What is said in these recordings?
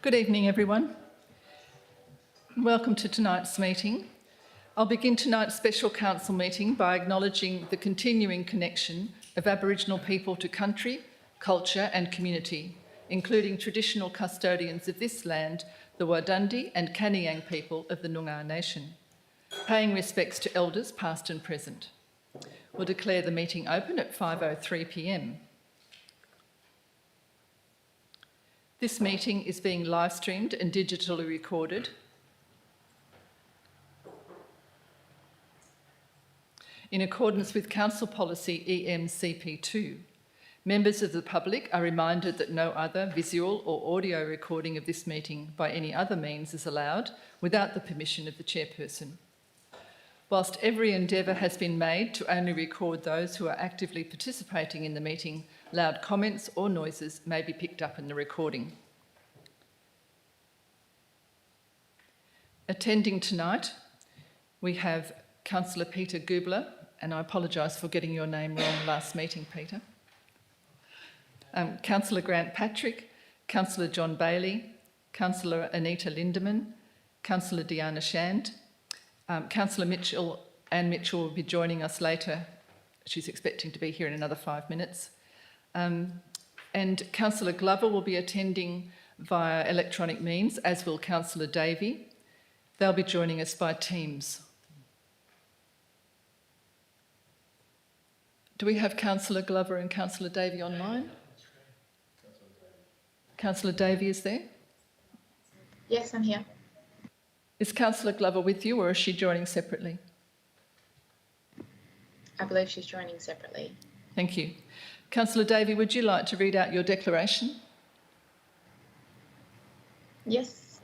Good evening, everyone. Welcome to tonight's meeting. I'll begin tonight's special council meeting by acknowledging the continuing connection of Aboriginal people to country, culture and community, including traditional custodians of this land, the Wadandi and Kaniang people of the Noongar Nation, paying respects to elders past and present. We'll declare the meeting open at 5:03 p.m. This meeting is being live streamed and digitally recorded. In accordance with Council Policy EMCP2, members of the public are reminded that no other visual or audio recording of this meeting by any other means is allowed without the permission of the chairperson. Whilst every endeavour has been made to only record those who are actively participating in the meeting, loud comments or noises may be picked up in the recording. Attending tonight, we have Councillor Peter Gubler, and I apologise for getting your name wrong last meeting, Peter. Councillor Grant Patrick, Councillor John Bailey, Councillor Anita Lindeman, Councillor Diana Shand, Councillor Anne Mitchell will be joining us later. She's expecting to be here in another 5 minutes. And Councillor Glover will be attending via electronic means, as will Councillor Davey. They'll be joining us by Teams. Do we have Councillor Glover and Councillor Davey online? Councillor Davey is there? Yes, I'm here. Is Councillor Glover with you, or is she joining separately? I believe she's joining separately. Thank you. Councillor Davey, would you like to read out your declaration? Yes.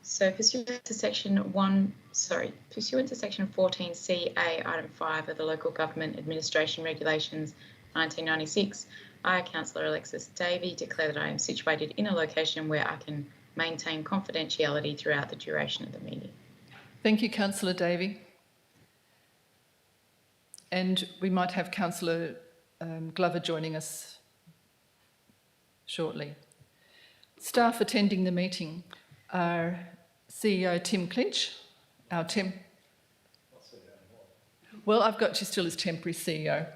So pursuant to section 14CA item 5 of the Local Government Administration Regulations 1996, I, Councillor Alexis Davey, declare that I am situated in a location where I can maintain confidentiality throughout the duration of the meeting. Thank you, Councillor Davey. And we might have Councillor Glover joining us shortly. Staff attending the meeting are CEO Tim Clinch, our Well, I've got you still as temporary CEO.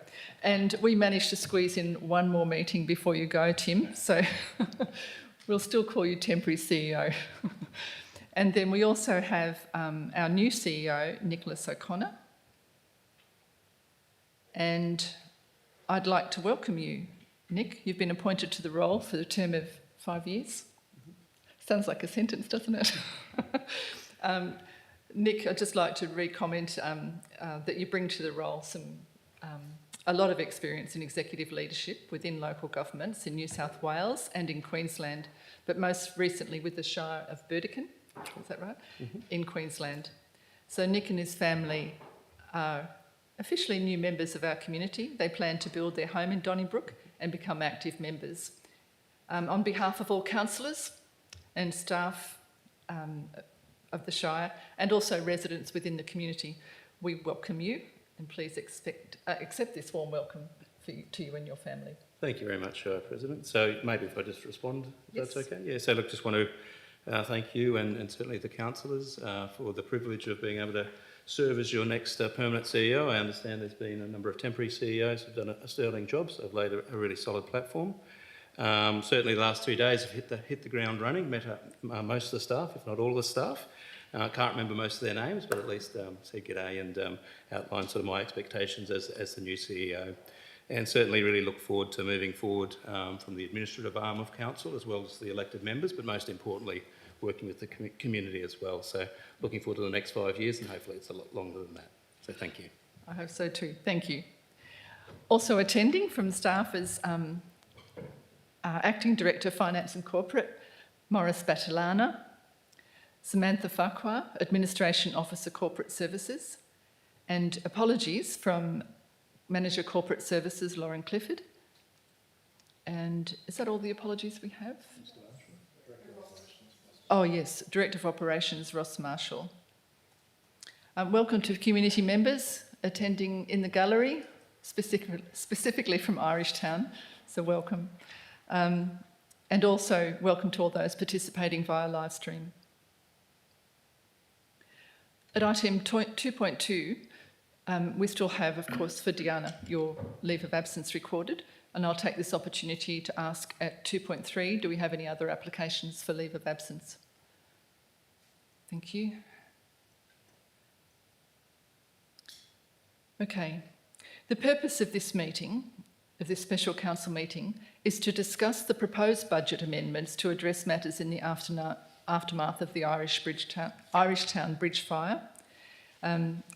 And we managed to squeeze in one more meeting before you go, Tim, so we'll still call you temporary CEO. And then we also have our new CEO, Nicholas O'Connor. And I'd like to welcome you, Nick. You've been appointed to the role for the term of 5 years. Sounds like a sentence, doesn't it? Nick, I'd just like to re-comment that you bring to the role a lot of experience in executive leadership within local governments in New South Wales and in Queensland, but most recently with the Shire of Burdekin, is that right? Mm-hmm. In Queensland. So Nick and his family are officially new members of our community. They plan to build their home in Donnybrook and become active members. On behalf of all councillors and staff of the Shire and also residents within the community, we welcome you and please accept this warm welcome to you and your family. Thank you very much, President. So maybe if I just respond, if yes. That's okay? Yeah, so look, just want to thank you and certainly the councillors for the privilege of being able to serve as your next permanent CEO. I understand there's been a number of temporary CEOs who've done a sterling job, so have laid a really solid platform. Certainly the last 2 days have hit the ground running, met most of the staff, if not all of the staff. I can't remember most of their names, but at least said g'day and outlined sort of my expectations as the new CEO. And certainly really look forward to moving forward from the administrative arm of council as well as the elected members, but most importantly, working with the community as well. So looking forward to the next 5 years and hopefully it's a lot longer than that. So thank you. I hope so too. Thank you. Also attending from staff is Acting Director, Finance and Corporate, Morris Batalana, Samantha Farquhar, Administration Officer, Corporate Services, and apologies from Manager Corporate Services, Lauren Clifford. And is that all the apologies we have? Oh yes, Director of Operations, Ross Marshall. Welcome to community members attending in the gallery, specifically from Irishtown, so welcome. And also welcome to all those participating via live stream. At item 2.2, we still have, of course, for Diana, your leave of absence recorded, and I'll take this opportunity to ask at 2.3, do we have any other applications for leave of absence? Thank you. Okay. The purpose of this meeting, of this special council meeting, is to discuss the proposed budget amendments to address matters in the aftermath of the Irish Town Bridge fire.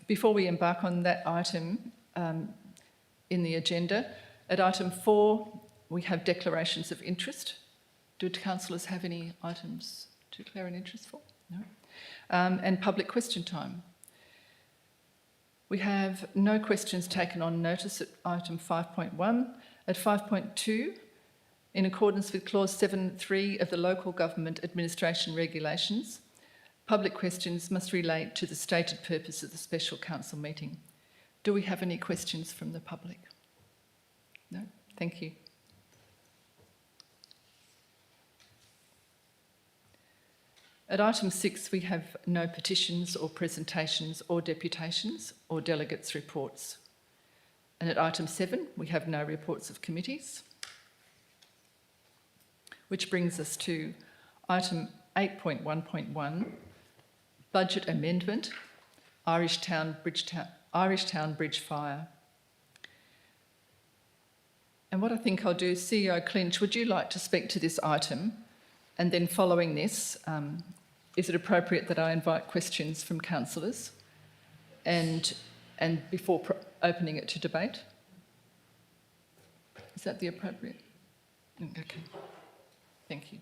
Before we embark on that item in the agenda, at item 4, we have declarations of interest. Do councillors have any items to declare an interest for? No. And public question time. We have no questions taken on notice at item 5.1. At 5.2, in accordance with clause 7.3 of the Local Government Administration Regulations, public questions must relate to the stated purpose of the special council meeting. Do we have any questions from the public? No? Thank you. At item 6, we have no petitions or presentations or deputations or delegates' reports. And at item 7, we have no reports of committees. Which brings us to item 8.1.1, budget amendment, Irish Town Bridge fire. And what I think I'll do, CEO Clinch, would you like to speak to this item? And then following this, is it appropriate that I invite questions from councillors and before opening it to debate? Is that the appropriate? Okay. Thank you.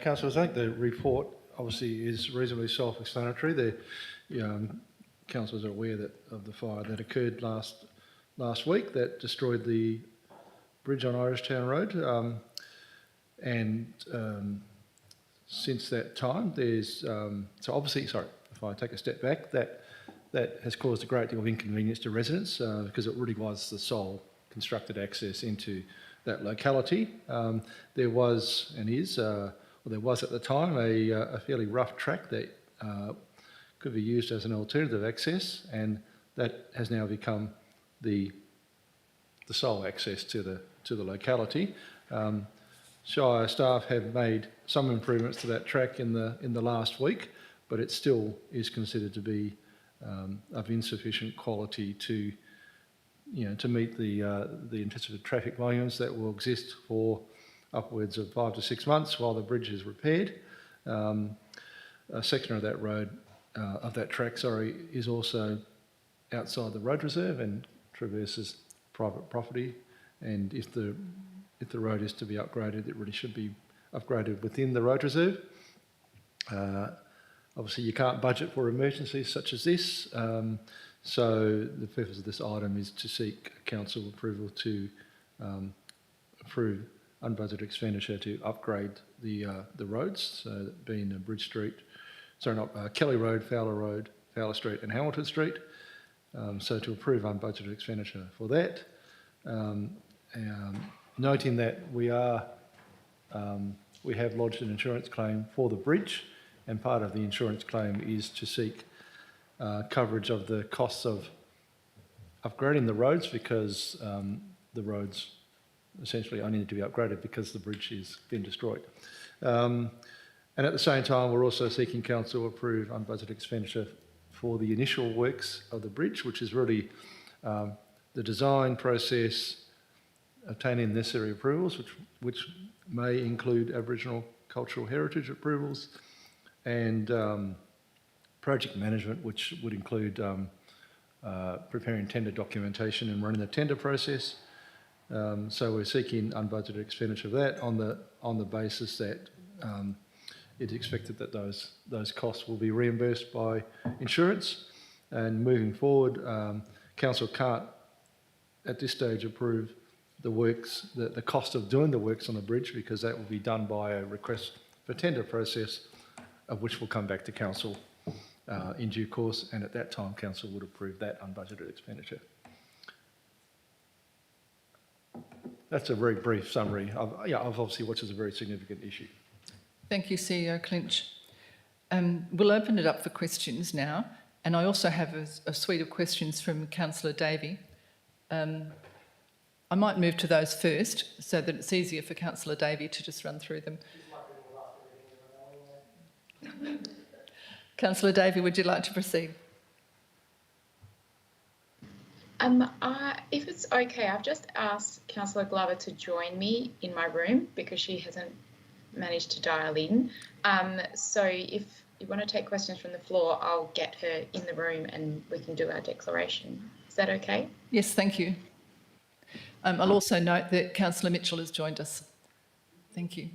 Councillors, I think the report obviously is reasonably self-explanatory. The councillors are aware of the fire that occurred last week that destroyed the bridge on Irish Town Road, and since that time, there's so obviously, sorry, if I take a step back, that has caused a great deal of inconvenience to residents because it really was the sole constructed access into that locality. There was and is, or there was at the time, a fairly rough track that could be used as an alternative access, and that has now become the sole access to the locality. Shire staff have made some improvements to that track in the last week, but it still is considered to be of insufficient quality to meet the anticipated traffic volumes that will exist for upwards of 5 to 6 months while the bridge is repaired. A section of that road, of that track, is also outside the road reserve and traverses private property. And if the road is to be upgraded, it really should be upgraded within the road reserve. Obviously, you can't budget for emergencies such as this, so the purpose of this item is to seek council approval to approve unbudgeted expenditure to upgrade the roads, so that being Bridge Street, Kelly Road, Fowler Street and Hamilton Street. So to approve unbudgeted expenditure for that. Noting that we have lodged an insurance claim for the bridge, and part of the insurance claim is to seek coverage of the costs of upgrading the roads, because the roads essentially only need to be upgraded because the bridge has been destroyed. And at the same time, we're also seeking council approve unbudgeted expenditure for the initial works of the bridge, which is really the design process, obtaining necessary approvals, which may include Aboriginal cultural heritage approvals, and project management, which would include preparing tender documentation and running the tender process. So we're seeking unbudgeted expenditure of that on the basis that it's expected that those costs will be reimbursed by insurance. And moving forward, council can't at this stage approve the works, the cost of doing the works on the bridge, because that will be done by a request for tender process, of which will come back to council in due course, and at that time council would approve that unbudgeted expenditure. that's a very brief summary of obviously what is a very significant issue. Thank you, CEO Clinch. We'll open it up for questions now, and I also have a suite of questions from Councillor Davey. I might move to those first so that it's easier for Councillor Davey to just run through them. Councillor Davey, would you like to proceed? If it's okay, I've just asked Councillor Glover to join me in my room because she hasn't managed to dial in. So if you want to take questions from the floor, I'll get her in the room and we can do our declaration. Is that okay? Yes, thank you. I'll also note that Councillor Mitchell has joined us. Thank you.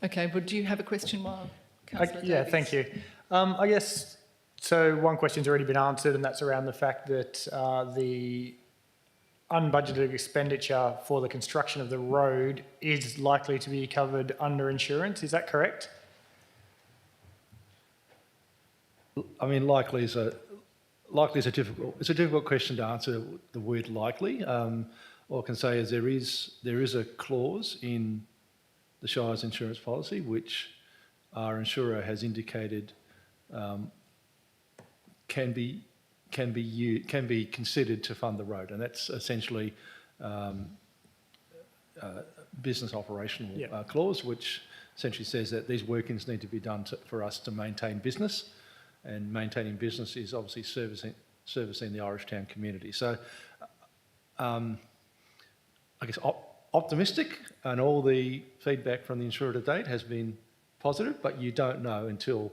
Okay, would you have a question while Councillor Yeah, Davies? thank you. I guess, so one question's already been answered, and that's around the fact that the unbudgeted expenditure for the construction of the road is likely to be covered under insurance. Is that correct? I mean, likely is a difficult question to answer. The word likely. All I can say is there is a clause in the Shire's insurance policy which our insurer has indicated can be considered to fund the road, and that's essentially business operational clause, which essentially says that these workings need to be done for us to maintain business, and maintaining business is obviously servicing the Irish Town community. So, I guess optimistic, and all the feedback from the insurer to date has been positive, but you don't know until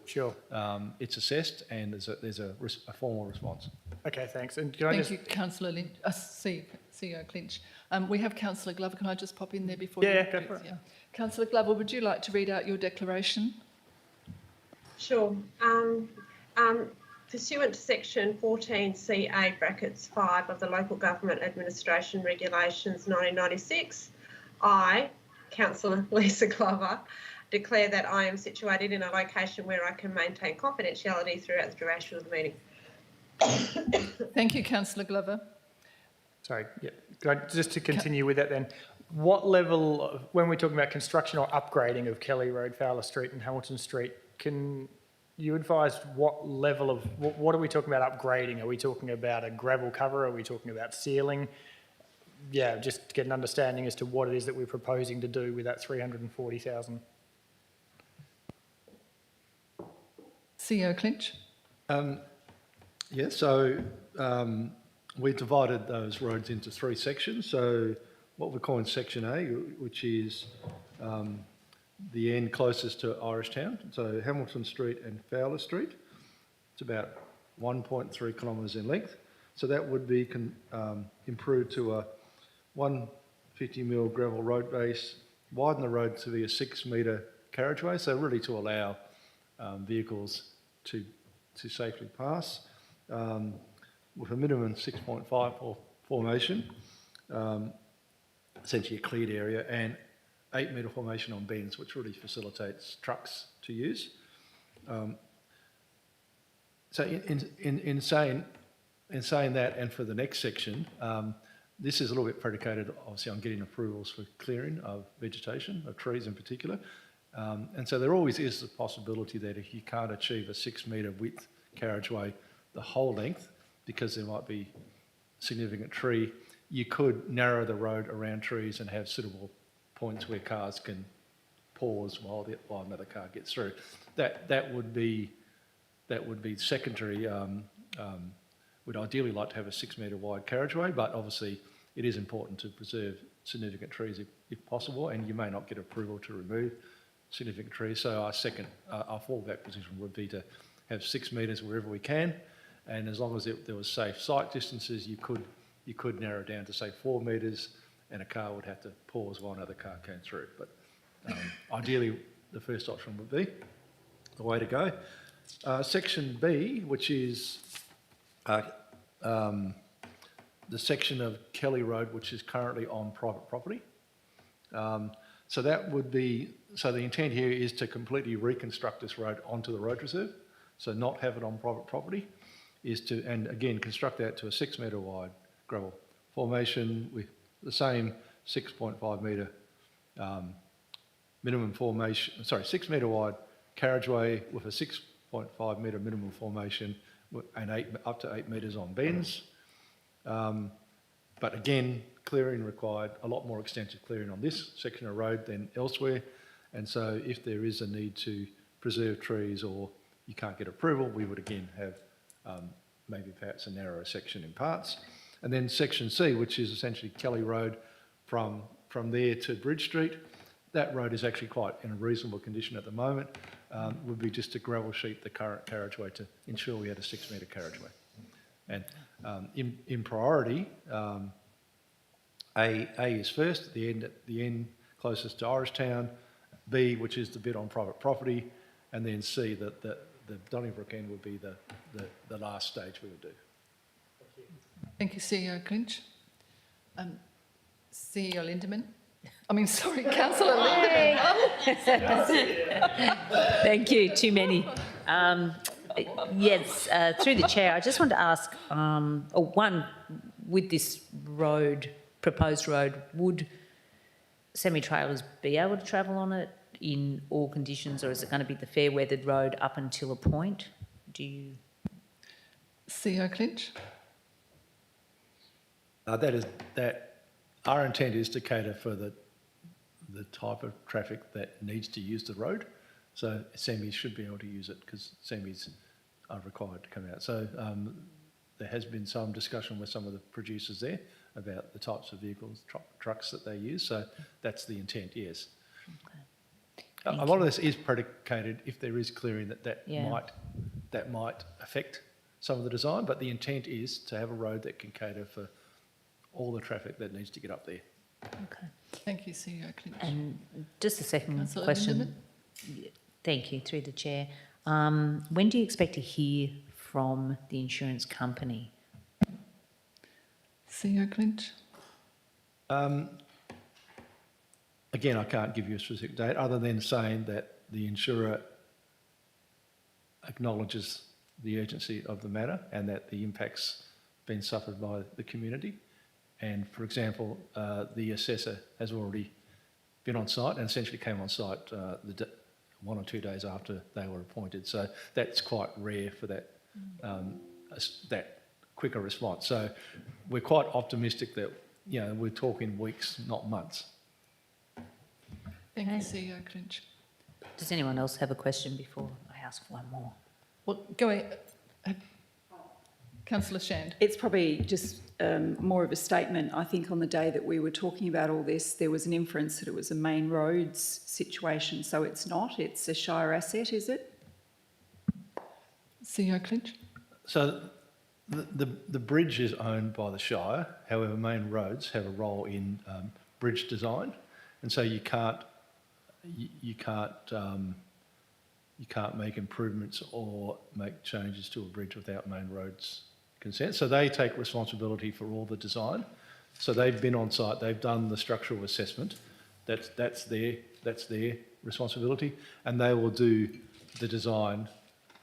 it's assessed and there's a formal response. Okay, thanks. And can I Thank just... you, Councillor Lynch. CEO Clinch. We have Councillor Glover. Can I just pop in there before you? Yeah, go for it. Yeah. Councillor Glover, would you like to read out your declaration? Sure. Pursuant to section 14CA brackets 5 of the Local Government Administration Regulations 1996, I, Councillor Lisa Glover, declare that I am situated in a location where I can maintain confidentiality throughout the duration of the meeting. Thank you, Councillor Glover. Sorry, yeah. Just to continue with that then, what level, when we're talking about construction or upgrading of Kelly Road, Fowler Street and Hamilton Street, can you advise what level of, what are we talking about upgrading? Are we talking about a gravel cover? Are we talking about sealing? Yeah, just to get an understanding as to what it is that we're proposing to do with that 340,000. CEO Clinch. We divided those roads into three sections. So what we're calling Section A, which is the end closest to Irish Town, so Hamilton Street and Fowler Street. It's about 1.3 kilometres in length. So that would be improved to a 150mm gravel road base, widen the road to be a 6-metre carriageway, so really to allow vehicles to safely pass, with a minimum 6.5 formation, essentially a cleared area, and 8-metre formation on bends, which really facilitates trucks to use. So in saying that, and for the next section, this is a little bit predicated, obviously, on getting approvals for clearing of vegetation, of trees in particular. And so there always is the possibility that if you can't achieve a 6-metre width carriageway the whole length, because there might be significant tree, you could narrow the road around trees and have suitable points where cars can pause while another car gets through. That would be secondary. We'd ideally like to have a 6-metre wide carriageway, but obviously it is important to preserve significant trees if possible, and you may not get approval to remove significant trees. So our fallback position would be to have 6 metres wherever we can, and as long as there was safe sight distances, you could narrow down to say 4 metres, and a car would have to pause while another car came through. But ideally, the first option would be the way to go. Section B, which is the section of Kelly Road which is currently on private property. So that would be, so the intent here is to completely reconstruct this road onto the road reserve, so not have it on private property, and again construct that to a 6-metre wide gravel formation with the same 6.5 metre minimum formation, 6 metre wide carriageway with a 6.5 metre minimum formation and up to 8 metres on bends. But again, clearing required, a lot more extensive clearing on this section of road than elsewhere. And so if there is a need to preserve trees or you can't get approval, we would again have maybe perhaps a narrower section in parts. And then section C, which is essentially Kelly Road from there to Bridge Street. That road is actually quite in a reasonable condition at the moment. Would be just to gravel sheet the current carriageway to ensure we had a 6 metre carriageway. And in priority, A is first, at the end closest to Orangetown, B, which is the bit on private property, and then C, the Donnybrook end would be the last stage we would do. Thank you, CEO Clinch. CEO Lindemann. Councillor Lindemann. Thank you, too many. Yes, through the chair, I just want to ask, with this road, proposed road, would semi-trailers be able to travel on it in all conditions, or is it going to be the fair weathered road up until a point? CEO Clinch. Our intent is to cater for the type of traffic that needs to use the road. So semis should be able to use it because semis are required to come out. So there has been some discussion with some of the producers there about the types of vehicles, trucks that they use. So that's the intent, yes. Okay. A lot of this is predicated if there is clearing that Yeah. might affect some of the design, but the intent is to have a road that can cater for all the traffic that needs to get up there. Okay. Thank you, CEO Clinch. And just a second Councillor question. Thank you, through the chair. When do you expect to hear from the insurance company? CEO Clinch. Again, I can't give you a specific date other than saying that the insurer acknowledges the urgency of the matter and that the impacts been suffered by the community. And for example, the assessor has already been on site and essentially came on site 1 or 2 days after they were appointed. So that's quite rare for that quicker response. So we're quite optimistic that we're talking weeks, not months. Thank you, CEO Clinch. Does anyone else have a question before I ask one more? Well, go ahead. Councillor Shand. It's probably just more of a statement. I think on the day that we were talking about all this, there was an inference that it was a main roads situation. So it's not. It's a Shire asset, is it? CEO Clinch. So the bridge is owned by the Shire. However, main roads have a role in bridge design, and so you can't make improvements or make changes to a bridge without main roads consent. So they take responsibility for all the design. So they've been on site, they've done the structural assessment. That's their responsibility, and they will do the design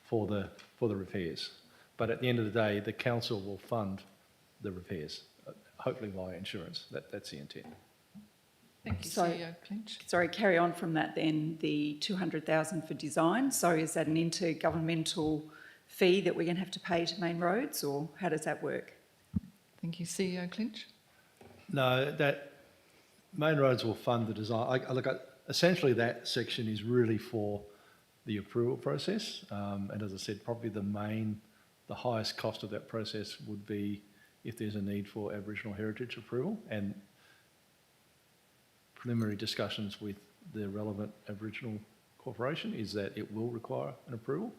for the repairs. But at the end of the day, the council will fund the repairs, hopefully via insurance. That's the intent. Thank you, So- CEO Clinch. Sorry, carry on from that then, the 200,000 for design. So is that an intergovernmental fee that we're going to have to pay to main roads, or how does that work? Thank you, CEO Clinch. No, that main roads will fund the design. Essentially that section is really for the approval process. And as I said, probably the highest cost of that process would be if there's a need for Aboriginal heritage approval, and preliminary discussions with the relevant Aboriginal corporation is that it will require an approval.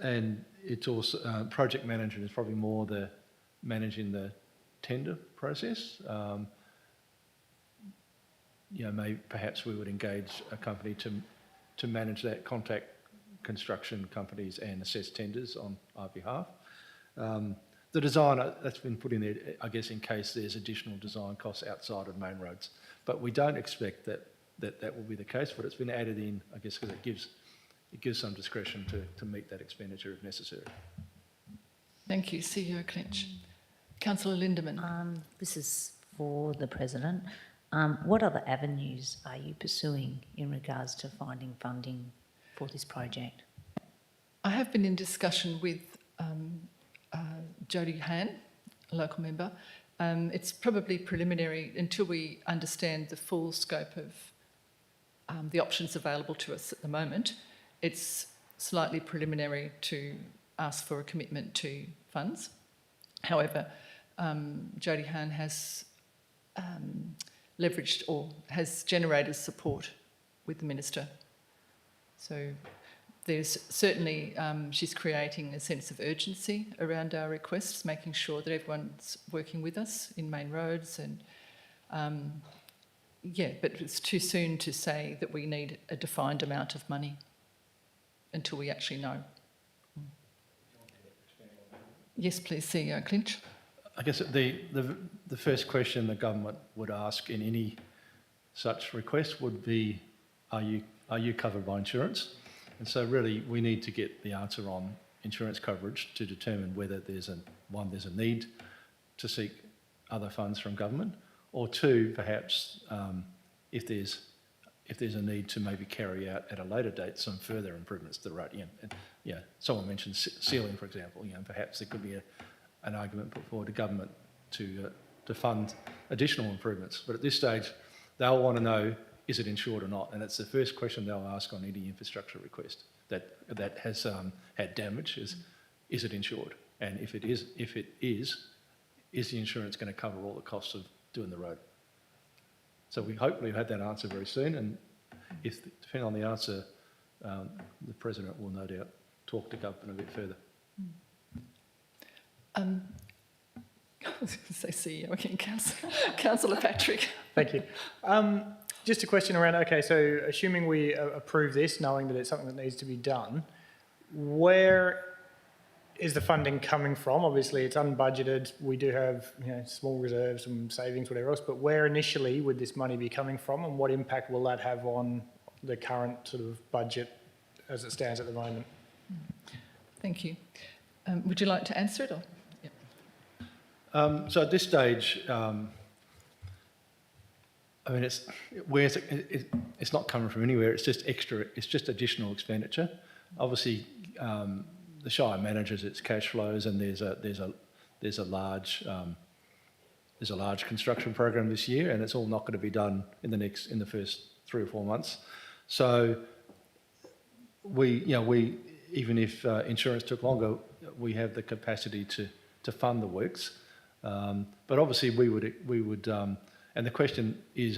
And it's also, project management is probably more managing the tender process. Perhaps we would engage a company to manage that, contact construction companies and assess tenders on our behalf. The design that's been put in there, I guess, in case there's additional design costs outside of main roads. But we don't expect that will be the case, but it's been added in, I guess, because it gives some discretion to meet that expenditure if necessary. Thank you, CEO Clinch. Councillor Lindemann. This is for the President. What other avenues are you pursuing in regards to finding funding for this project? I have been in discussion with Jodie Han, a local member. It's probably preliminary until we understand the full scope of the options available to us at the moment. It's slightly preliminary to ask for a commitment to funds. However, Jodie Han has leveraged or has generated support with the Minister. So there's certainly, she's creating a sense of urgency around our requests, making sure that everyone's working with us in main roads and yeah, but it's too soon to say that we need a defined amount of money until we actually know. Yes, please, CEO Clinch. I guess the first question the government would ask in any such request would be, are you covered by insurance? And so really we need to get the answer on insurance coverage to determine whether there's a need to seek other funds from government, or two, perhaps if there's a need to maybe carry out at a later date some further improvements to the road. Someone mentioned sealing, for example. Perhaps there could be an argument put forward to government to fund additional improvements. But at this stage, they'll want to know, is it insured or not? And it's the first question they'll ask on any infrastructure request that has had damage: is it insured? And if it is the insurance going to cover all the costs of doing the road? So we hopefully have that answer very soon, and depending on the answer, the President will no doubt talk to government a bit further. I was going to say CEO again, Councillor Patrick. Thank you. Just a question around, okay, so assuming we approve this, knowing that it's something that needs to be done, where is the funding coming from? Obviously, it's unbudgeted. We do have small reserves, some savings, whatever else, but where initially would this money be coming from, and what impact will that have on the current sort of budget as it stands at the moment? Thank you. Would you like to answer it? Or? So at this stage, it's not coming from anywhere. It's just extra. It's just additional expenditure. Obviously, the Shire manages its cash flows, and there's a large construction program this year, and it's all not going to be done in the first 3 or 4 months. So we even if insurance took longer, we have the capacity to fund the works. But obviously we would and the question is,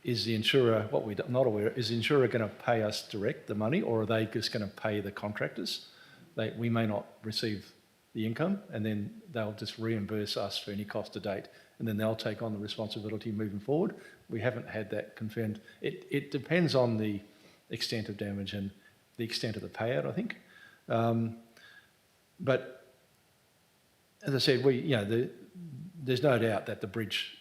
is the insurer, what we're not aware of, is the insurer going to pay us direct the money, or are they just going to pay the contractors? We may not receive the income, and then they'll just reimburse us for any cost to date, and then they'll take on the responsibility moving forward. We haven't had that confirmed. It depends on the extent of damage and the extent of the payout, I think. But as I said, there's no doubt that the bridge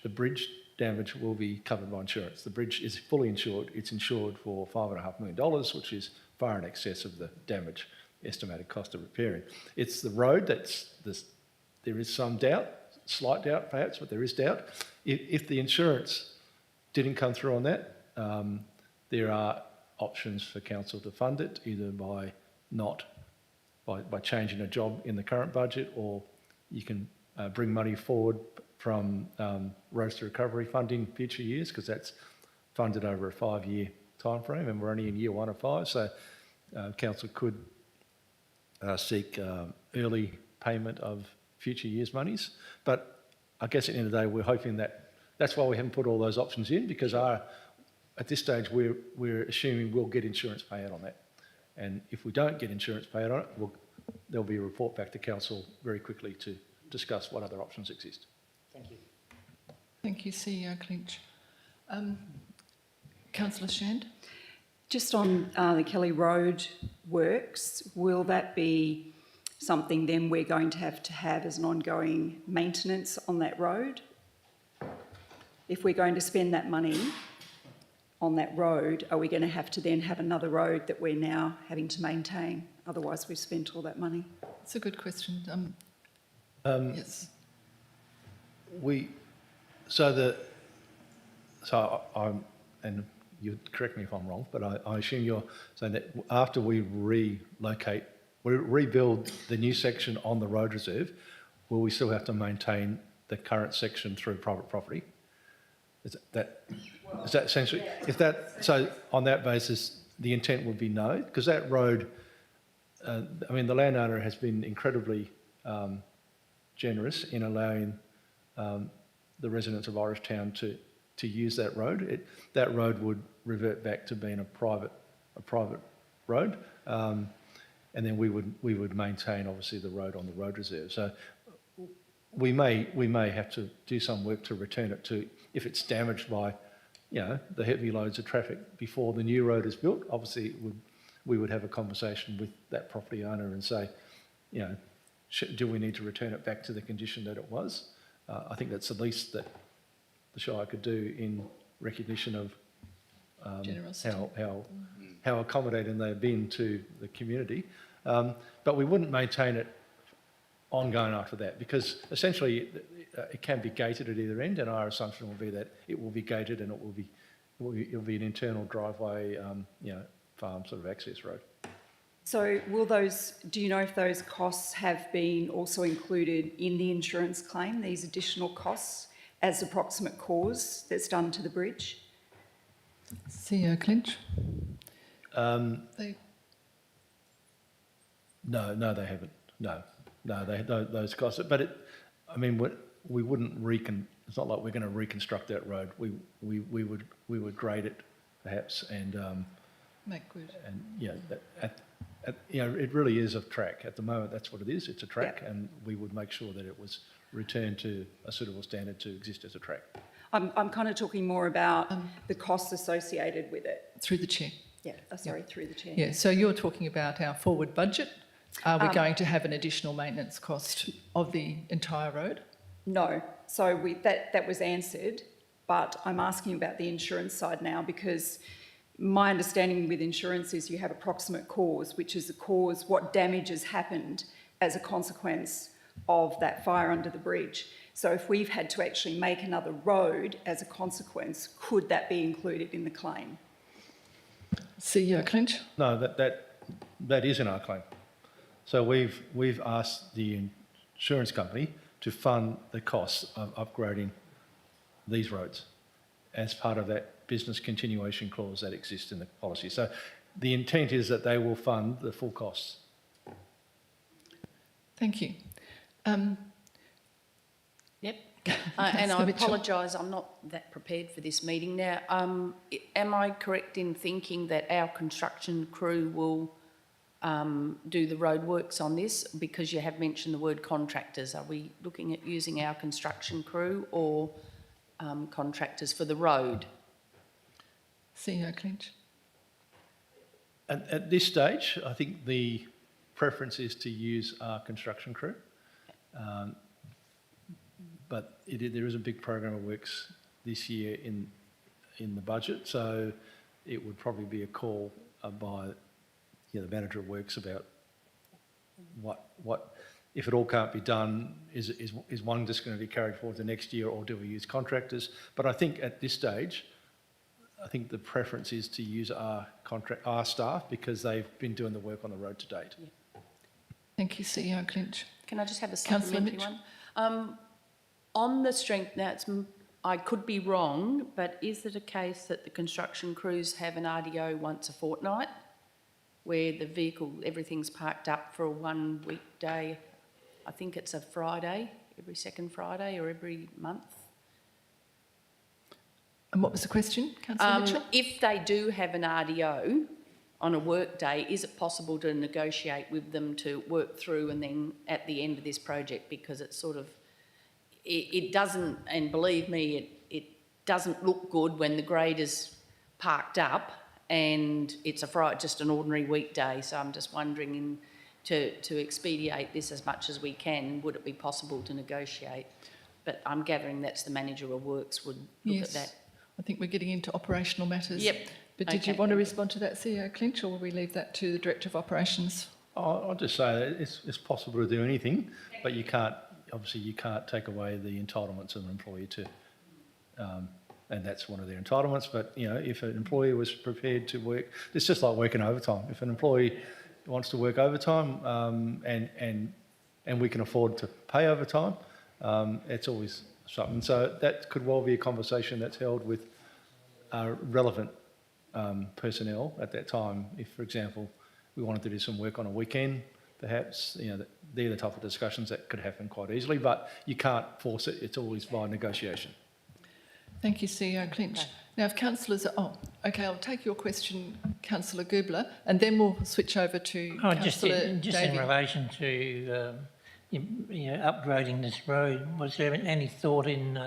damage will be covered by insurance. The bridge is fully insured. It's insured for $5.5 million, which is far in excess of the damage estimated cost of repairing. It's the road there is some doubt, slight doubt perhaps, but there is doubt. If the insurance didn't come through on that, there are options for council to fund it, either by changing a job in the current budget, or you can bring money forward from Roads to Recovery funding future years, because that's funded over a 5-year time frame, and we're only in year 1 of 5. So council could seek early payment of future years' monies. But I guess at the end of the day, we're hoping that's why we haven't put all those options in, because at this stage we're assuming we'll get insurance payout on that. And if we don't get insurance payout on it, there'll be a report back to council very quickly to discuss what other options exist. Thank you. Thank you, CEO Clinch. Councillor Shand. Just on the Kelly Road works, will that be something then we're going to have as an ongoing maintenance on that road? If we're going to spend that money on that road, are we going to have another road that we're now having to maintain? Otherwise we've spent all that money. That's a good question. Yes. I'm, and you correct me if I'm wrong, but I assume you're saying that after we rebuild the new section on the road reserve, will we still have to maintain the current section through private property? Is that essentially, so on that basis, the intent would be no, because that road, the landowner has been incredibly generous in allowing the residents of Orangetown to use that road. That road would revert back to being a private road, and then we would maintain obviously the road on the road reserve. So we may have to do some work to return it to, if it's damaged by, the heavy loads of traffic before the new road is built. Obviously, we would have a conversation with that property owner and say, do we need to return it back to the condition that it was? I think that's the least that the Shire could do in recognition of Generosity. how accommodating they've been to the community. But we wouldn't maintain it ongoing after that, because essentially it can be gated at either end, and our assumption will be that it will be gated and it'll be an internal driveway, farm sort of access road. So do you know if those costs have been also included in the insurance claim, these additional costs as approximate cause that's done to the bridge? CEO Clinch? No, they haven't. No, those costs. But we wouldn't it's not like we're going to reconstruct that road. We would grade it, perhaps, and Make good. it really is a track at the moment. That's what it is. It's a track, Yep. and we would make sure that it was returned to a suitable standard to exist as a track. I'm kind of talking more about the costs associated with it. Through the chair. Yeah, through the chair. Yeah, so you're talking about our forward budget. Are we going to have an additional maintenance cost of the entire road? No, so that was answered, but I'm asking about the insurance side now, because my understanding with insurance is you have approximate cause, which is what damage has happened as a consequence of that fire under the bridge. So if we've had to actually make another road as a consequence, could that be included in the claim? CEO Clinch? No, that is in our claim. So we've asked the insurance company to fund the costs of upgrading these roads as part of that business continuation clause that exists in the policy. So the intent is that they will fund the full costs. Thank you. Yep. And I apologise, I'm not that prepared for this meeting now. Am I correct in thinking that our construction crew will do the roadworks on this? Because you have mentioned the word contractors. Are we looking at using our construction crew or contractors for the road? CEO Clinch? At this stage, I think the preference is to use our construction crew. But there is a big program of works this year in the budget, so it would probably be a call by the manager of works about what if it all can't be done, is one just going to be carried forward the next year, or do we use contractors? But I think at this stage, I think the preference is to use our staff, because they've been doing the work on the road to date. Yeah. Thank you, CEO Clinch. Can I just have a Councillor supplementary one? On the strength, now I could be wrong, but is it a case that the construction crews have an RDO once a fortnight, where the vehicle, everything's parked up for a 1 weekday? I think it's a Friday, every second Friday or every month. And what was the question, Councillor Mitchell? If they do have an RDO on a work day, is it possible to negotiate with them to work through and then at the end of this project, because it's sort of, it doesn't, and believe me, it doesn't look good when the grader's parked up and it's just an ordinary weekday. So I'm just wondering, to expedite this as much as we can, would it be possible to negotiate? But I'm gathering that's the manager of works would look at that. I think we're getting into operational matters. Yep. But did you Okay, want to thank you. respond to that, CEO Clinch, or will we leave that to the Director of Operations? I'll just say that it's possible to do anything, but you can't obviously you can't take away the entitlements of an employee to, and that's one of their entitlements. But you know, if an employee was prepared to work, it's just like working overtime. If an employee wants to work overtime, and we can afford to pay overtime, it's always something. So that could well be a conversation that's held with relevant personnel at that time. If, for example, we wanted to do some work on a weekend, perhaps, you know, they're the type of discussions that could happen quite easily, but you can't force it. It's always by negotiation. Thank you, CEO Clinch. Now, if councillors okay, I'll take your question, Councillor Goobler, and then we'll switch over to Councillor just in relation to upgrading this road, was there any thought in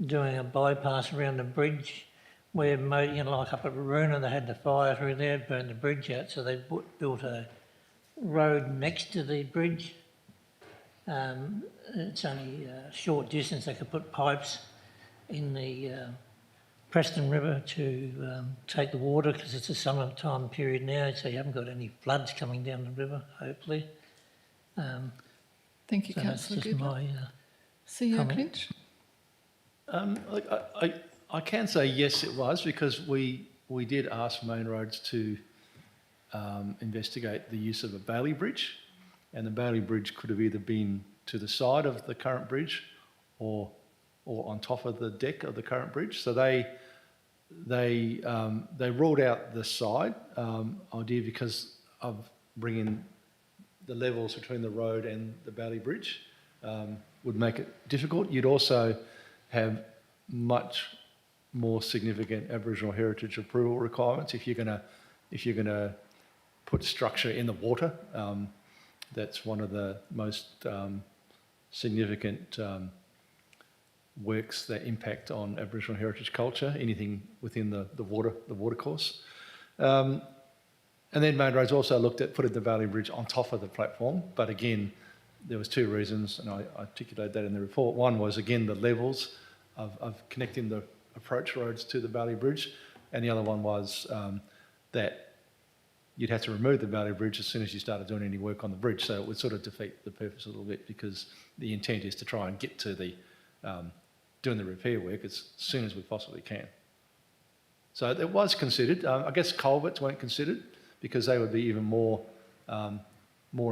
doing a bypass around the bridge where, like up at Waruna, they had the fire through there, burned the bridge out, so they built a road next to the bridge. It's only a short distance. They could put pipes in the Preston River to take the water, because it's a summertime period now, so you haven't got any floods coming down the river, hopefully. Thank you, So that's Councillor just Goobler. my CEO comment. Clinch? I can say yes, it was, because we did ask Main Roads to investigate the use of a Bailey Bridge, and the Bailey Bridge could have either been to the side of the current bridge or on top of the deck of the current bridge. So they ruled out the side idea because of bringing the levels between the road and the Bailey Bridge would make it difficult. You'd also have much more significant Aboriginal heritage approval requirements if you're going to put structure in the water. That's one of the most significant works that impact on Aboriginal heritage culture, anything within the water course. And then Main Roads also looked at putting the Bailey Bridge on top of the platform, but again, there was two reasons, and I articulated that in the report. One was, again, the levels of connecting the approach roads to the Bailey Bridge, and the other one was that you'd have to remove the Bailey Bridge as soon as you started doing any work on the bridge, so it would sort of defeat the purpose a little bit, because the intent is to try and get to the doing the repair work as soon as we possibly can. So it was considered. I guess culverts weren't considered because they would be even more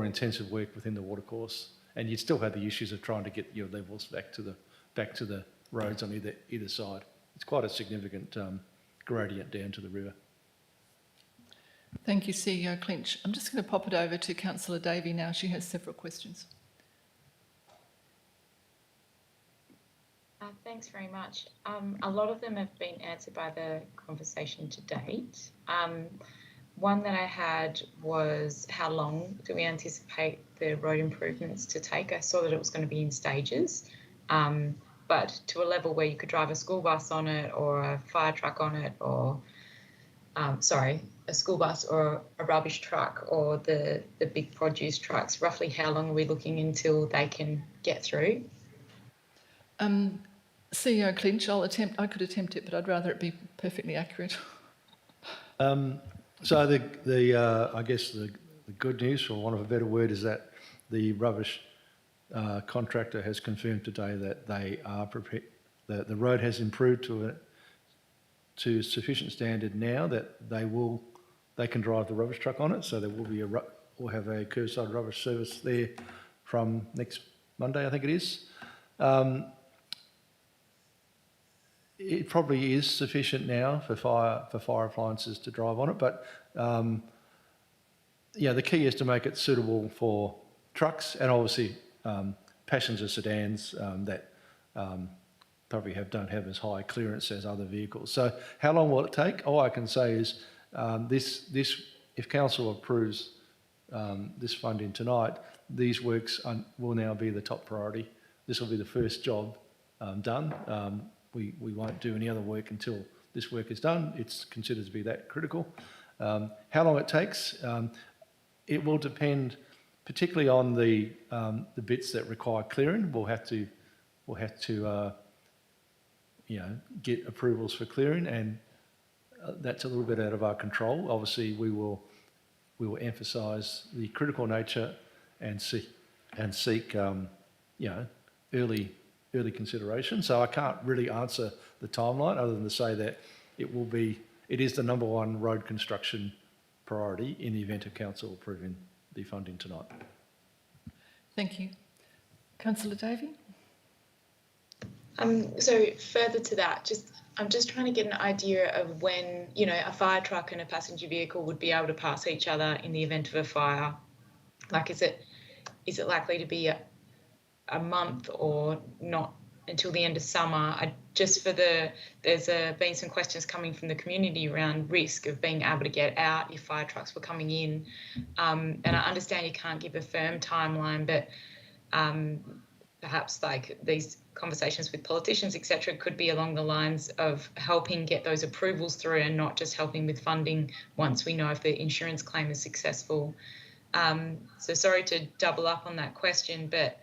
intensive work within the watercourse, and you'd still have the issues of trying to get your levels back to the roads on either side. It's quite a significant gradient down to the river. Thank you, CEO Clinch. I'm just going to pop it over to Councillor Davey now. She has several questions. Thanks very much. A lot of them have been answered by the conversation to date. One that I had was, how long do we anticipate the road improvements to take? I saw that it was going to be in stages, but to a level where you could drive a school bus on it or a fire truck on it, or a school bus or a rubbish truck or the big produce trucks. Roughly how long are we looking until they can get through? CEO Clinch, I could attempt it, but I'd rather it be perfectly accurate. So I guess the good news, for want of a better word, is that the rubbish contractor has confirmed today that they are prepared. The road has improved to sufficient standard now that they can drive the rubbish truck on it. So there will be we'll have a curbside rubbish service there from next Monday, I think it is. It probably is sufficient now for fire appliances to drive on it, but the key is to make it suitable for trucks and obviously passenger sedans that probably don't have as high clearance as other vehicles. So how long will it take? All I can say is if council approves this funding tonight, these works will now be the top priority. This will be the first job done. We won't do any other work until this work is done. It's considered to be that critical. How long it takes, it will depend particularly on the bits that require clearing. We'll have to get approvals for clearing, and that's a little bit out of our control. Obviously, we will emphasise the critical nature and seek early consideration. So I can't really answer the timeline other than to say that it is the number one road construction priority in the event of council approving the funding tonight. Thank you. Councillor Davey? So further to that, I'm just trying to get an idea of when, a fire truck and a passenger vehicle would be able to pass each other in the event of a fire. Like, is it likely to be a month or not until the end of summer? There's been some questions coming from the community around risk of being able to get out if fire trucks were coming in. And I understand you can't give a firm timeline, but perhaps like these conversations with politicians, etc., could be along the lines of helping get those approvals through and not just helping with funding once we know if the insurance claim is successful. So sorry to double up on that question, but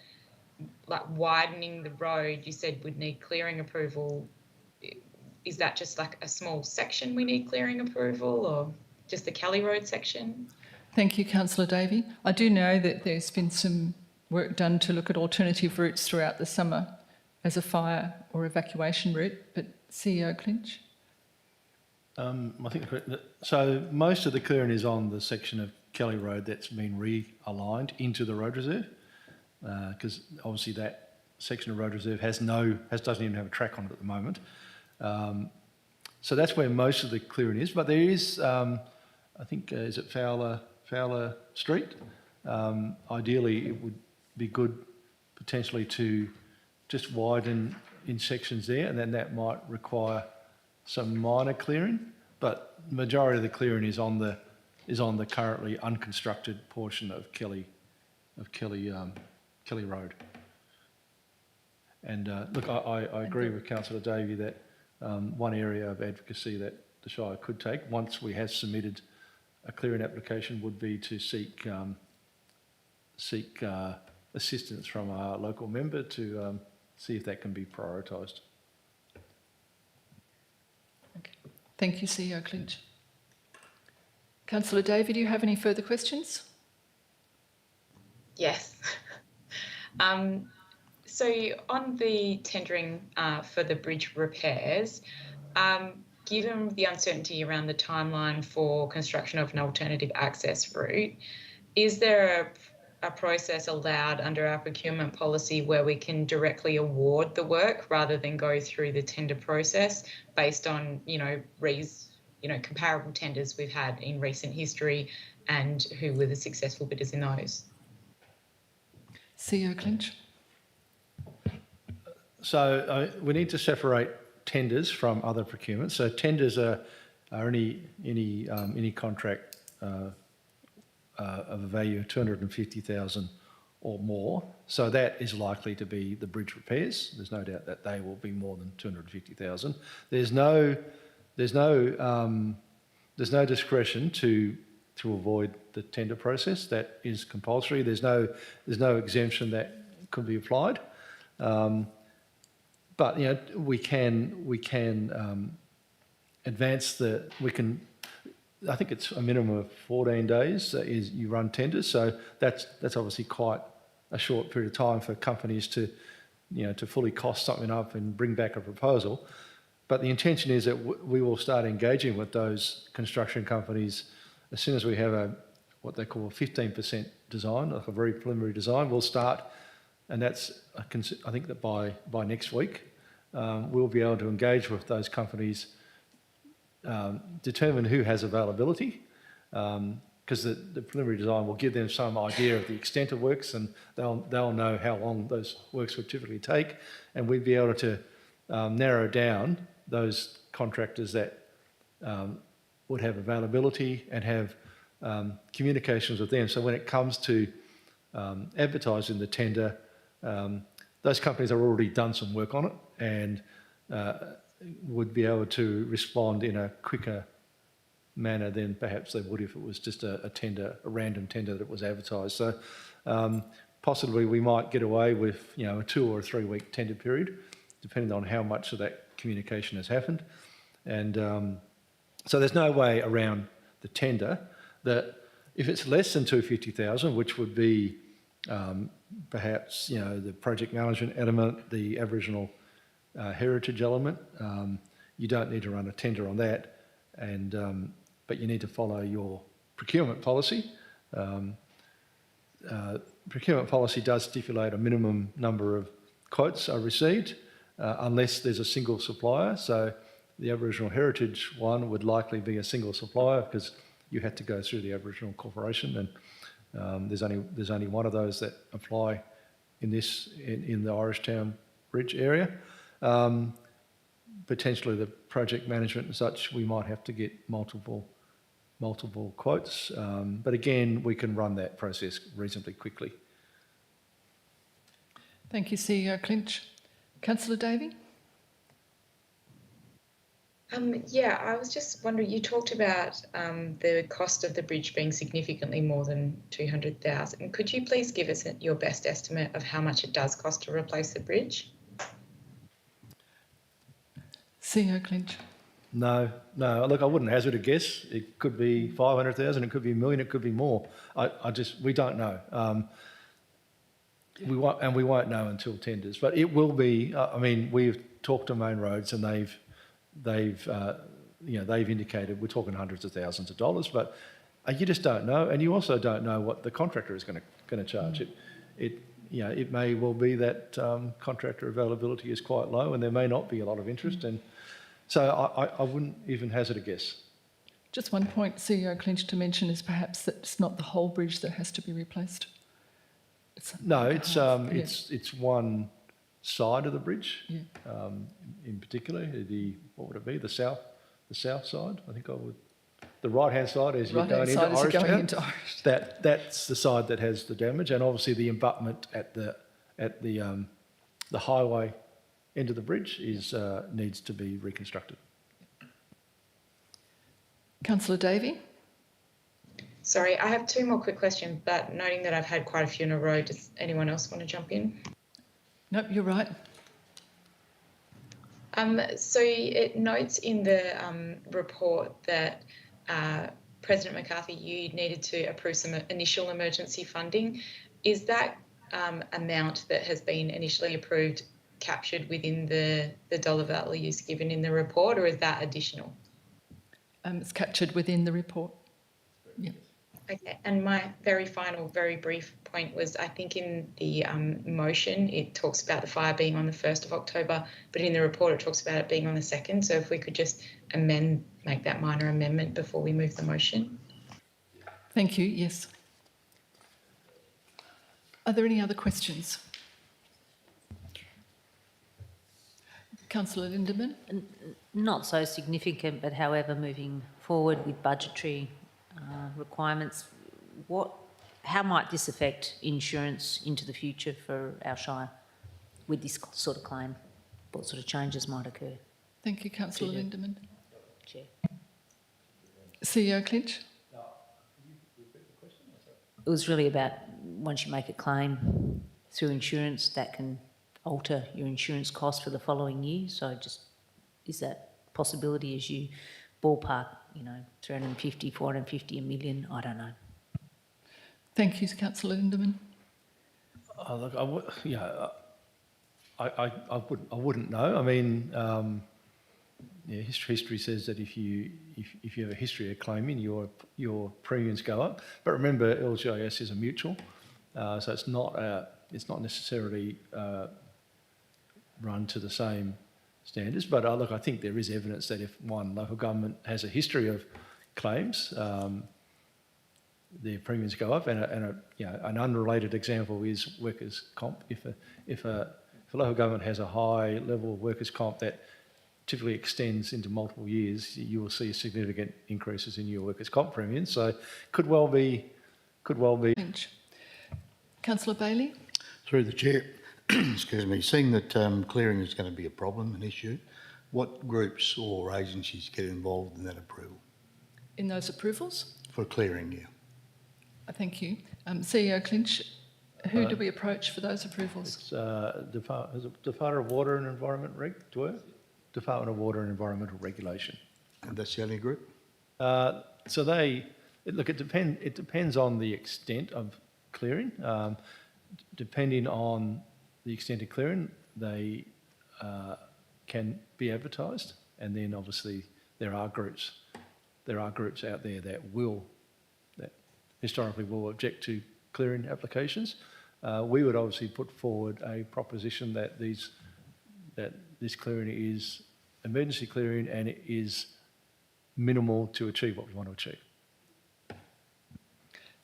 like widening the road, you said would need clearing approval. Is that just like a small section we need clearing approval, or just the Kelly Road section? Thank you, Councillor Davey. I do know that there's been some work done to look at alternative routes throughout the summer as a fire or evacuation route, but CEO Clinch? I think so. Most of the clearing is on the section of Kelly Road that's been realigned into the road reserve, because obviously that section of road reserve doesn't even have a track on it at the moment. So that's where most of the clearing is. But there is, I think, is it Fowler Street? Ideally, it would be good potentially to just widen in sections there, and then that might require some minor clearing. But the majority of the clearing is on the currently unconstructed portion of Kelly Road. And look, I agree with Councillor Davey that one area of advocacy that the Shire could take once we have submitted a clearing application would be to seek assistance from our local member to see if that can be prioritised. Okay. Thank you, CEO Clinch. Councillor Davey, do you have any further questions? Yes. So on the tendering for the bridge repairs, given the uncertainty around the timeline for construction of an alternative access route, is there a process allowed under our procurement policy where we can directly award the work rather than go through the tender process based on, comparable tenders we've had in recent history and who were the successful bidders in those? CEO Clinch? So we need to separate tenders from other procurements. So tenders are any contract of a value of 250,000 or more. So that is likely to be the bridge repairs. There's no doubt that they will be more than 250,000. There's no discretion to avoid the tender process. That is compulsory. There's no exemption that could be applied. But we can advance I think it's a minimum of 14 days is you run tenders. So that's obviously quite a short period of time for companies to fully cost something up and bring back a proposal. But the intention is that we will start engaging with those construction companies as soon as we have what they call a 15% design, like a very preliminary design. We'll start, and that's I think that by next week we'll be able to engage with those companies. Determine who has availability, because the preliminary design will give them some idea of the extent of works, and they'll know how long those works would typically take, and we'd be able to narrow down those contractors that would have availability and have communications with them. So when it comes to advertising the tender, those companies have already done some work on it and would be able to respond in a quicker manner than perhaps they would if it was just a random tender that was advertised. So possibly we might get away with a 2 or a 3 week tender period, depending on how much of that communication has happened. And so there's no way around the tender that if it's less than 250,000, which would be perhaps, the project management element, the Aboriginal heritage element. You don't need to run a tender on that, but you need to follow your procurement policy. Procurement policy does stipulate a minimum number of quotes are received unless there's a single supplier. So the Aboriginal heritage one would likely be a single supplier because you had to go through the Aboriginal Corporation, and there's only one of those that apply in the Irishtown Bridge area. Potentially the project management and such, we might have to get multiple quotes, but again, we can run that process reasonably quickly. Thank you, CEO Clinch. Councillor Davey? Yeah, I was just wondering, you talked about the cost of the bridge being significantly more than 200,000. Could you please give us your best estimate of how much it does cost to replace the bridge? CEO Clinch? No. Look, I wouldn't hazard a guess. It could be 500,000, it could be $1 million, it could be more. We don't know. We won't know until tenders. But it will be. We've talked to Main Roads, and they've indicated we're talking hundreds of thousands of dollars. But you just don't know, and you also don't know what the contractor is going to charge. It may well be that contractor availability is quite low, and there may not be a lot of interest. And so I wouldn't even hazard a guess. Just one point, CEO Clinch, to mention is perhaps that it's not the whole bridge that has to be replaced. It's one side of the bridge, Yeah. in particular. What would it be? The south side. I think the right-hand side as you're going into Irishtown. That's the side that has the damage, and obviously the abutment at the highway end of the bridge needs to be reconstructed. Councillor Davey? Sorry, I have two more quick questions, but noting that I've had quite a few in a row, does anyone else want to jump in? Nope, you're right. So it notes in the report that President McCarthy, you needed to approve some initial emergency funding. Is that amount that has been initially approved captured within the dollar values given in the report, or is that additional? It's captured within the report. Yeah. Okay, and my very final, very brief point was, I think in the motion, it talks about the fire being on the 1st of October, but in the report, it talks about it being on the 2nd. So if we could just make that minor amendment before we move the motion. Thank you, yes. Are there any other questions? Councillor Lindeman? Not so significant, but however, moving forward with budgetary requirements, how might this affect insurance into the future for our Shire with this sort of claim? What sort of changes might occur? Thank you, Councillor Lindeman. Chair. CEO Clinch? It was really about once you make a claim through insurance, that can alter your insurance cost for the following year. So just is that possibility as you ballpark, 350, 450, $1 million? I don't know. Thank you, Councillor Lindeman. I wouldn't know. History says that if you have a history of claiming, your premiums go up. But remember, LGIS is a mutual, so it's not necessarily run to the same standards. But I think there is evidence that if one local government has a history of claims, their premiums go up. And an unrelated example is workers' comp. If a local government has a high level of workers' comp that typically extends into multiple years, you will see significant increases in your workers' comp premiums. So could well be. Councillor Bailey? Through the chair, excuse me, seeing that clearing is going to be a problem, an issue, what groups or agencies get involved in that approval? In those approvals? For clearing, yeah. Thank you. CEO Clinch, who do we approach for those approvals? It's Department of Water and Environment Department of Water and Environmental Regulation. And that's the only group? It depends on the extent of clearing. depending on the extent of clearing, they can be advertised, and then obviously there are groups out there that historically will object to clearing applications. We would obviously put forward a proposition that this clearing is emergency clearing and it is minimal to achieve what we want to achieve.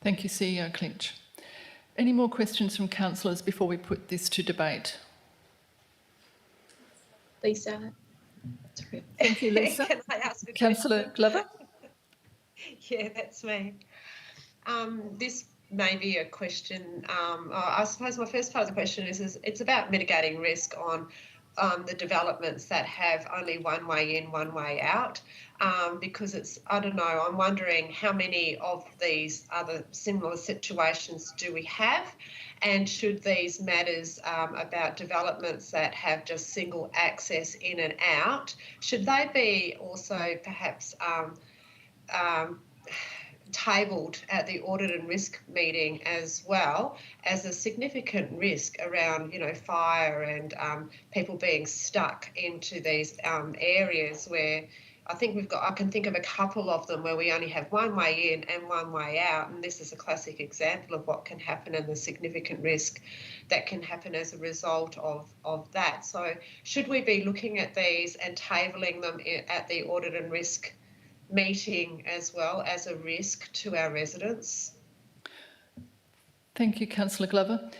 Thank you, CEO Clinch. Any more questions from councillors before we put this to debate? Lisa. Sorry. Thank you, Lisa. Can I ask a Councillor question? Glover? Yeah, that's me. This may be a question. I suppose my first part of the question is it's about mitigating risk on the developments that have only one way in, one way out, because I don't know, I'm wondering how many of these other similar situations do we have, and should these matters about developments that have just single access in and out, should they be also perhaps tabled at the audit and risk meeting as well as a significant risk around, fire and people being stuck into these areas where I can think of a couple of them where we only have one way in and one way out, and this is a classic example of what can happen and the significant risk that can happen as a result of that. So should we be looking at these and tabling them at the audit and risk meeting as well as a risk to our residents? Thank you, Councillor Glover.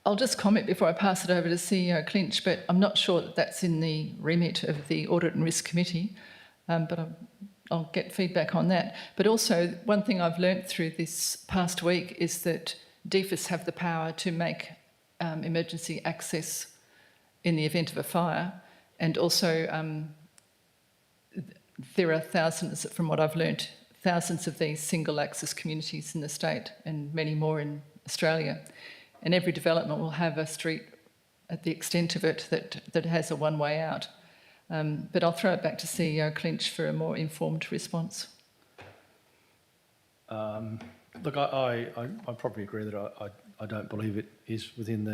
I'll just comment before I pass it over to CEO Clinch, but I'm not sure that that's in the remit of the Audit and Risk Committee, but I'll get feedback on that. But also, one thing I've learnt through this past week is that DFIS have the power to make emergency access in the event of a fire, and also there are thousands, from what I've learnt, thousands of these single access communities in the state and many more in Australia. And every development will have a street at the extent of it that has a one way out. But I'll throw it back to CEO Clinch for a more informed response. Look, I probably agree that I don't believe it is within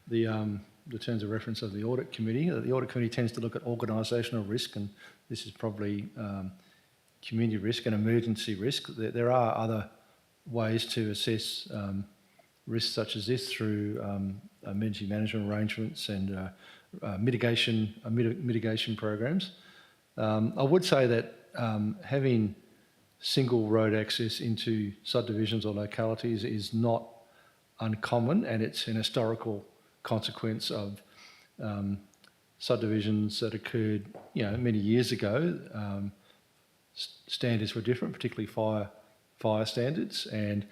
the terms of reference of the audit committee. The audit committee tends to look at organisational risk, and this is probably community risk and emergency risk. There are other ways to assess risks such as this through emergency management arrangements and mitigation programs. I would say that having single road access into subdivisions or localities is not uncommon, and it's an historical consequence of subdivisions that occurred, many years ago. Standards were different, particularly fire standards, and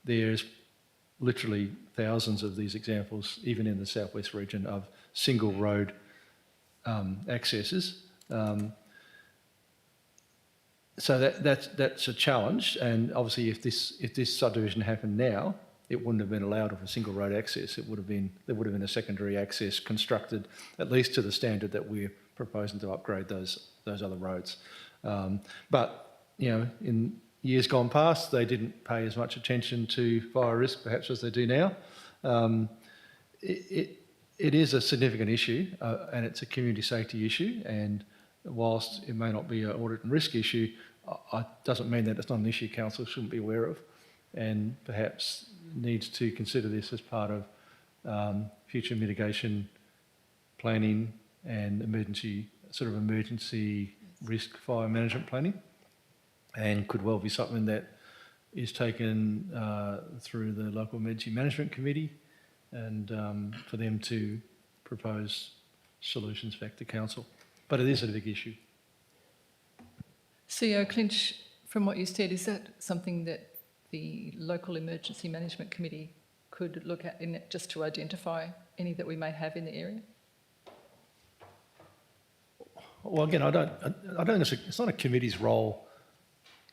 there's literally thousands of these examples, even in the southwest region, of single road accesses. So that's a challenge, and obviously if this subdivision happened now, it wouldn't have been allowed with a single road access. There would have been a secondary access constructed, at least to the standard that we're proposing to upgrade those other roads. But in years gone past, they didn't pay as much attention to fire risk, perhaps, as they do now. It is a significant issue, and it's a community safety issue. And whilst it may not be an audit and risk issue, it doesn't mean that it's not an issue council shouldn't be aware of, and perhaps needs to consider this as part of future mitigation planning and emergency risk fire management planning, and could well be something that is taken through the local emergency management committee, and for them to propose solutions back to council. But it is a big issue. CEO Clinch, from what you said, is that something that the local emergency management committee could look at just to identify any that we may have in the area? Well, again, I don't. It's not a committee's role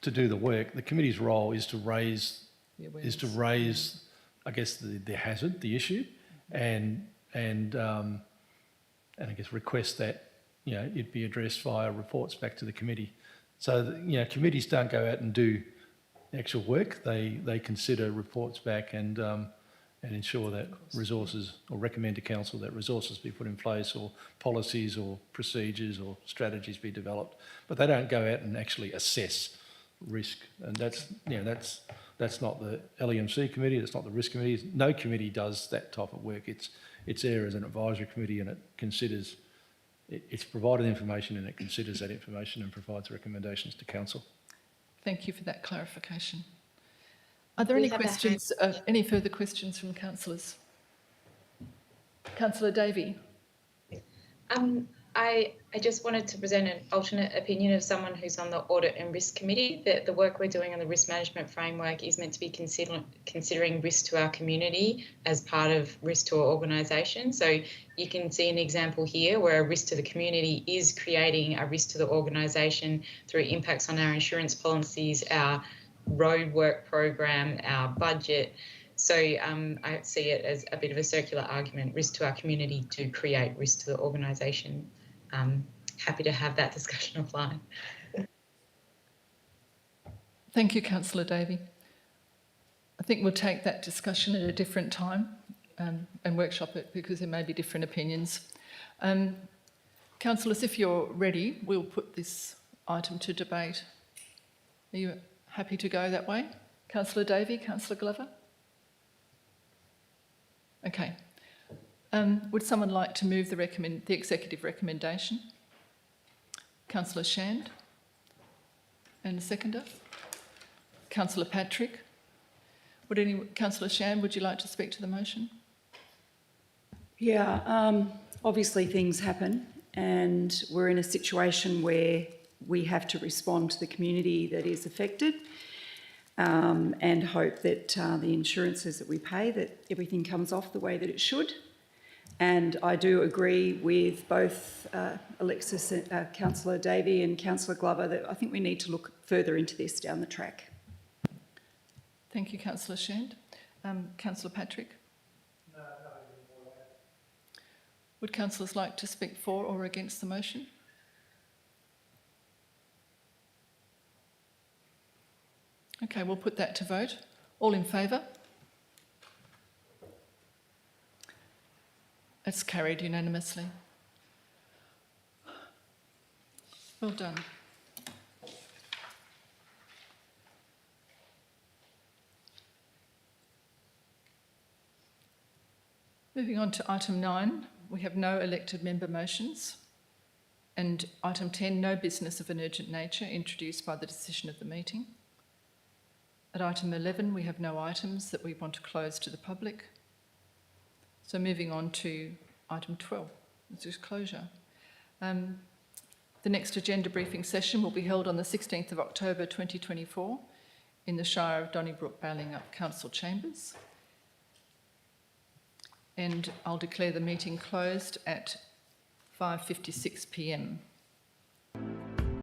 to do the work. The committee's role is to raise, I guess, the hazard, the issue, and I guess request that it be addressed via reports back to the committee. So committees don't go out and do actual work. They consider reports back and and ensure that resources, or recommend to council that resources be put in place, or policies or procedures or strategies be developed. But they don't go out and actually assess risk, and that's not the LEMC committee, that's not the risk committee. No committee does that type of work. It's there as an advisory committee, and it considers, it's provided information and it considers that information and provides recommendations to council. Thank you for that clarification. Are there We any have a questions, any further questions from councillors? Councillor Davey. I just wanted to present an alternate opinion of someone who's on the Audit and Risk Committee, that the work we're doing on the risk management framework is meant to be considering risk to our community as part of risk to our organisation. So you can see an example here where a risk to the community is creating a risk to the organisation through impacts on our insurance policies, our road work program, our budget. So I see it as a bit of a circular argument, risk to our community to create risk to the organisation. Happy to have that discussion offline. Thank you, Councillor Davey. I think we'll take that discussion at a different time and workshop it, because there may be different opinions. Councillors, if you're ready, we'll put this item to debate. Are you happy to go that way? Councillor Davey, Councillor Glover? Okay. Would someone like to move the executive recommendation? Councillor Shand? And a seconder? Councillor Patrick? Councillor Shand, would you like to speak to the motion? Yeah, obviously things happen, and we're in a situation where we have to respond to the community that is affected, and hope that the insurances that we pay, that everything comes off the way that it should. And I do agree with both Alexis, Councillor Davey and Councillor Glover that I think we need to look further into this down the track. Thank you, Councillor Shand. Councillor Patrick? No. Would councillors like to speak for or against the motion? Okay, we'll put that to vote. All in favour? It's carried unanimously. Well done. Moving on to item 9, we have no elected member motions. And item 10, no business of an urgent nature introduced by the decision of the meeting. At item 11, we have no items that we want to close to the public. So moving on to item 12, disclosure. The next agenda briefing session will be held on the 16th of October 2024 in the Shire of Donnybrook, Balingup Council Chambers. And I'll declare the meeting closed at 5:56 p.m.